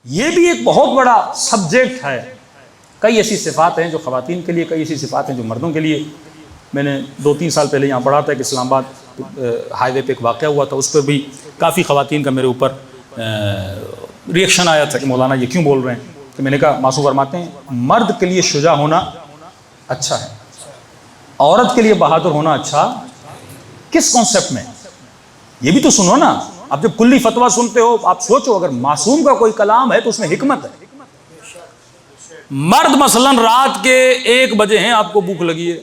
یہ بھی ایک بہت بڑا سبجیکٹ ہے. کئی ایسی صفات ہیں جو خواتین کے لیے، کئی ایسی صفات ہیں جو مردوں کے لیے. میں نے 2-3 سال پہلے یہاں پڑھا تھا کہ اسلام آباد ہائی وے پہ ایک واقعہ ہوا تھا، اس پہ بھی کافی خواتین کا میرے اوپر ریئیکشن آیا تھا کہ مولانا یہ کیوں بول رہے ہیں. تو میں نے کہا، معصوم فرماتے ہیں مرد کے لیے شجاع ہونا اچھا ہے، عورت کے لیے بہادر ہونا اچھا کس کانسیپٹ میں؟ یہ بھی تو سنو نا. اب جب کلی فتویٰ سنتے ہو آپ سوچو، اگر معصوم کا کوئی کلام ہے تو اس میں حکمت ہے. مرد مثلا رات کے 1 بجے ہیں، آپ کو بھوک لگی ہے،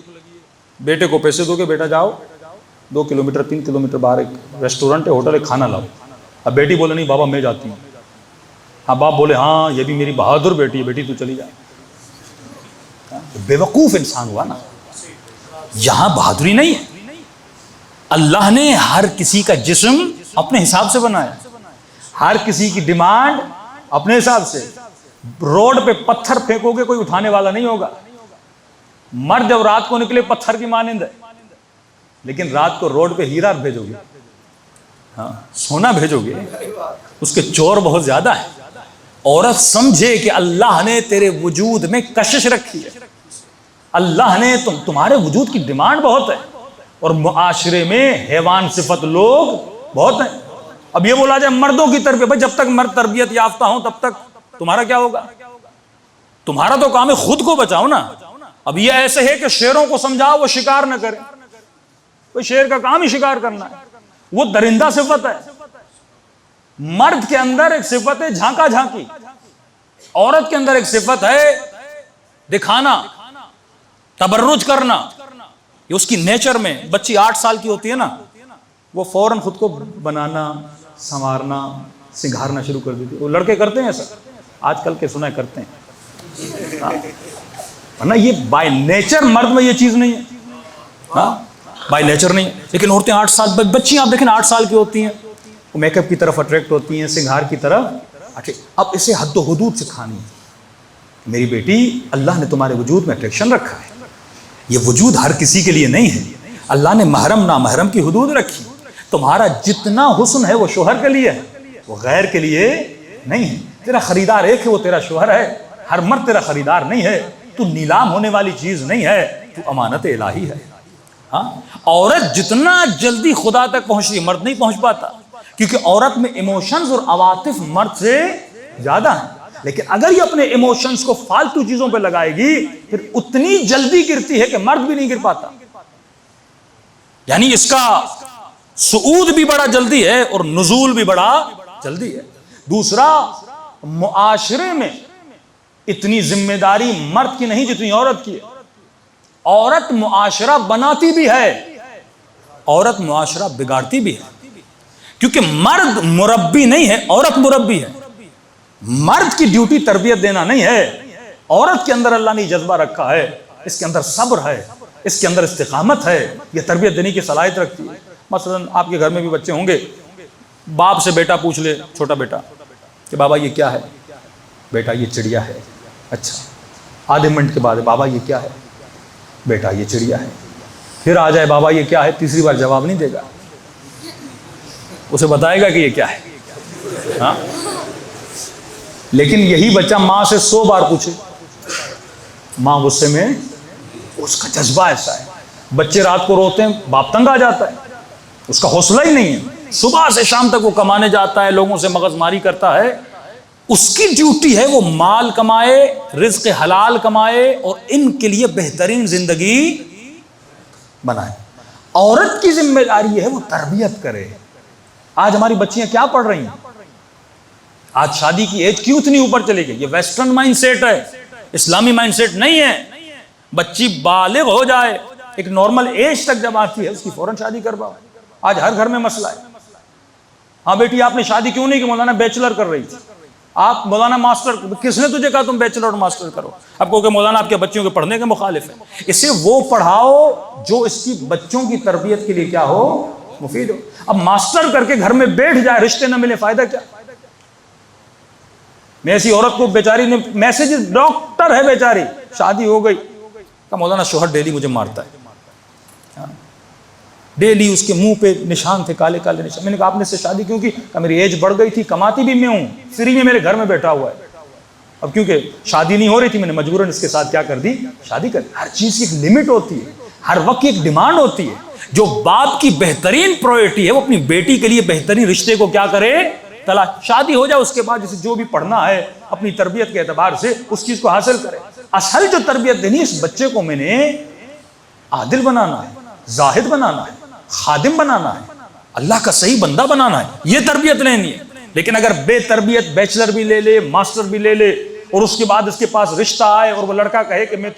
بیٹے کو پیسے دو کہ بیٹا جاؤ 2 کلومیٹر 3 کلومیٹر باہر ایک ریسٹورنٹ ہے، ہوٹل ہے، کھانا لاؤ. اب بیٹی بولے نہیں بابا میں جاتی ہوں. اب باپ بولے ہاں یہ بھی میری بہادر بیٹی ہے، بیٹی تو چلی جائے. بیوقوف انسان ہوا نا. یہاں بہادری نہیں ہے. اللہ نے ہر کسی کا جسم اپنے حساب سے بنایا، ہر کسی کی ڈیمانڈ اپنے حساب سے. روڈ پہ پتھر پھینکو گے کوئی اٹھانے والا نہیں ہوگا. مرد جب رات کو نکلے پتھر کی مانند ہے، لیکن رات کو روڈ پہ ہیرا بھیجو گے، ہاں سونا بھیجو گے، اس کے چور بہت زیادہ ہے. عورت سمجھے کہ اللہ نے تیرے وجود میں کشش رکھی ہے، اللہ نے تمہارے وجود کی ڈیمانڈ بہت ہے، اور معاشرے میں حیوان صفت لوگ بہت ہیں. اب یہ بولا جائے مردوں کی تربیت، بھائی جب تک مرد تربیت یافتہ ہوں تب تک تمہارا کیا ہوگا؟ تمہارا تو کام ہے خود کو بچاؤ نا. اب یہ ایسے ہے کہ شیروں کو سمجھاؤ وہ شکار نہ کریں. کوئی شیر کا کام ہی شکار کرنا ہے، وہ درندہ صفت ہے. مرد کے اندر ایک صفت ہے جھانکا جھانکی، عورت کے اندر ایک صفت ہے دکھانا، تبرج کرنا. یہ اس کی نیچر میں. بچی 8 سال کی ہوتی ہے نا، وہ فوراً خود کو بنانا، سنوارنا، سنگھارنا شروع کر دیتی ہے. وہ لڑکے کرتے ہیں ایسا، آج کل کے سنا کرتے ہیں، ورنہ یہ بائی نیچر مرد میں یہ چیز نہیں ہے. ہاں بائی نیچر نہیں ہے. لیکن عورتیں 8 سال، بچی آپ دیکھیں 8 سال کی ہوتی ہیں، وہ میک اپ کی طرف اٹریکٹ ہوتی ہیں، سنگھار کی طرف. اب اسے حد و حدود سکھانی ہے. میری بیٹی، اللہ نے تمہارے وجود میں اٹریکشن رکھا ہے، یہ وجود ہر کسی کے لیے نہیں ہے. اللہ نے محرم نامحرم کی حدود رکھی. تمہارا جتنا حسن ہے وہ شوہر کے لیے ہے، وہ غیر کے لیے نہیں ہے. تیرا خریدار ایک ہے، وہ تیرا شوہر ہے. ہر مرد تیرا خریدار نہیں ہے. تو نیلام ہونے والی چیز نہیں ہے، تو امانت الہی ہے. ہاں عورت جتنا جلدی خدا تک پہنچ رہی، مرد نہیں پہنچ پاتا، کیونکہ عورت میں ایموشنز اور عواطف مرد سے زیادہ ہیں. لیکن اگر یہ اپنے ایموشنز کو فالتو چیزوں پہ لگائے گی پھر اتنی جلدی گرتی ہے کہ مرد بھی نہیں گر پاتا. یعنی اس کا صعود بھی بڑا جلدی ہے اور نزول بھی بڑا جلدی ہے. دوسرا، معاشرے میں اتنی ذمہ داری مرد کی نہیں جتنی عورت کی ہے. عورت معاشرہ بناتی بھی ہے، عورت معاشرہ بگاڑتی بھی ہے. کیونکہ مرد مربی نہیں ہے، عورت مربی ہے. مرد کی ڈیوٹی تربیت دینا نہیں ہے، عورت کے اندر اللہ نے جذبہ رکھا ہے، اس کے اندر صبر ہے، اس کے اندر استقامت ہے، یہ تربیت دینے کی صلاحیت رکھتی ہے. مثلا آپ کے گھر میں بھی بچے ہوں گے، باپ سے بیٹا پوچھ لے، چھوٹا بیٹا، کہ بابا یہ کیا ہے؟ بیٹا یہ چڑیا ہے. اچھا. آدھے منٹ کے بعد بابا یہ کیا ہے؟ بیٹا یہ چڑیا ہے. پھر آ جائے بابا یہ کیا ہے، تیسری بار جواب نہیں دے گا، اسے بتائے گا کہ یہ کیا ہے. ہاں لیکن یہی بچہ ماں سے 100 بار پوچھے، ماں غصے میں، اس کا جذبہ ایسا ہے. بچے رات کو روتے ہیں، باپ تنگ آ جاتا ہے، اس کا حوصلہ ہی نہیں ہے. صبح سے شام تک وہ کمانے جاتا ہے، لوگوں سے مغز ماری کرتا ہے. اس کی ڈیوٹی ہے وہ مال کمائے، رزق حلال کمائے اور ان کے لیے بہترین زندگی بنائے. عورت کی ذمہ داری ہے وہ تربیت کرے. آج ہماری بچیاں کیا پڑھ رہی ہیں؟ آج شادی کی ایج کیوں اتنی اوپر چلے گئی؟ یہ ویسٹرن مائنڈ سیٹ ہے، اسلامی مائنڈ سیٹ نہیں ہے. بچی بالغ ہو جائے، ایک نارمل ایج تک جب آتی ہے اس کی فوراً شادی کرواؤ. آج ہر گھر میں مسئلہ ہے. ہاں بیٹی آپ نے شادی کیوں نہیں کی؟ مولانا بیچلر کر رہی تھی. آپ مولانا ماسٹر، کس نے تجھے کہا تم بیچلر اور ماسٹر کرو؟ اب کہو کہ مولانا آپ کے بچوں کے پڑھنے کے مخالف ہے. اسے وہ پڑھاؤ جو اس کی بچوں کی تربیت کے لیے کیا ہو، مفید ہو. اب ماسٹر کر کے گھر میں بیٹھ جائے، رشتے نہ ملے، فائدہ کیا؟ میں ایسی عورت کو بیچاری نے میسج، ڈاکٹر ہے بیچاری، شادی ہو گئی، کہ مولانا شوہر ڈیلی مجھے مارتا ہے. ڈیلی اس کے منہ پہ نشان تھے، کالے کالے نشان. میں نے کہا آپ نے اس سے شادی کیوں کی؟ کہا میری ایج بڑھ گئی تھی، کماتی بھی میں ہوں، فری میں میرے گھر میں بیٹھا ہوا ہے. اب کیونکہ شادی نہیں ہو رہی تھی، میں نے مجبوراً اس کے ساتھ کیا کر دی، شادی کر دی. ہر چیز کی ایک لمٹ ہوتی ہے، ہر وقت کی ایک ڈیمانڈ ہوتی ہے. جو باپ کی بہترین پرائورٹی ہے وہ اپنی بیٹی کے لیے بہترین رشتے کو کیا کرے، تلاش. شادی ہو جائے اس کے بعد جسے جو بھی پڑھنا ہے اپنی تربیت کے اعتبار سے اس چیز کو حاصل کرے. اصل جو تربیت دینی ہے، اس بچے کو میں نے عادل بنانا ہے، زاہد بنانا ہے، خادم بنانا ہے، اللہ کا صحیح بندہ بنانا ہے، یہ تربیت لینی ہے. لیکن اگر بے تربیت بیچلر بھی لے لے، ماسٹر بھی لے لے، اور اس کے بعد اس کے پاس رشتہ آئے اور وہ لڑکا کہے کہ میں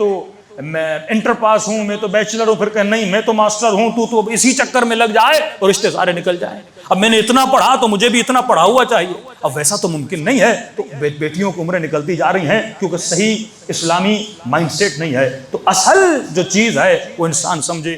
انٹر پاس ہوں، میں تو بیچلر ہوں، پھر کہ نہیں میں تو ماسٹر ہوں، تو اسی چکر میں لگ جائے اور رشتے سارے نکل جائیں. اب میں نے اتنا پڑھا تو مجھے بھی اتنا پڑھا ہوا چاہیے. اب ویسا تو ممکن نہیں ہے. تو بیٹیوں کی عمریں نکلتی جا رہی ہیں کیونکہ صحیح اسلامی مائنڈ سیٹ نہیں ہے. تو اصل جو چیز ہے وہ انسان سمجھے.